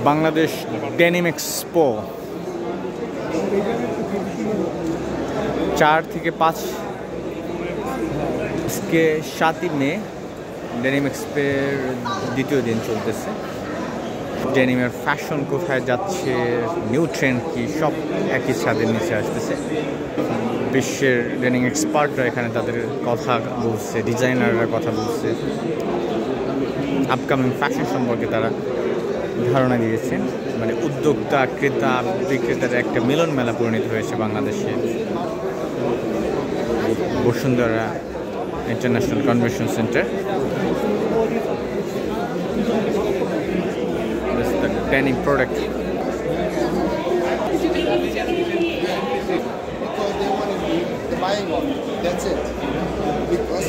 Bangladesh denim expo 4 থেকে 5 আজকে 7ই মে denim এক্সপোর দ্বিতীয় দিন চলতেছে। ডেনিমের ফ্যাশন কোথায় যাচ্ছে, নিউ ট্রেন্ড কি, সব একই ছাদের নিচে আসতেছে। বিশ্বের ডেনিম এক্সপার্টরা এখানে তাদের কথা বলছে, ডিজাইনাররা কথা বলছে, আপকামিং ফ্যাশন সম্পর্কে তারা ধারণা দিয়েছেন। মানে উদ্যোক্তা, ক্রেতা, বিক্রেতার একটা মিলন মেলা পরিণত হয়েছে বাংলাদেশে Bashundhara international convention centre. Denim product. Because they want to be the buying of it. That's it. Because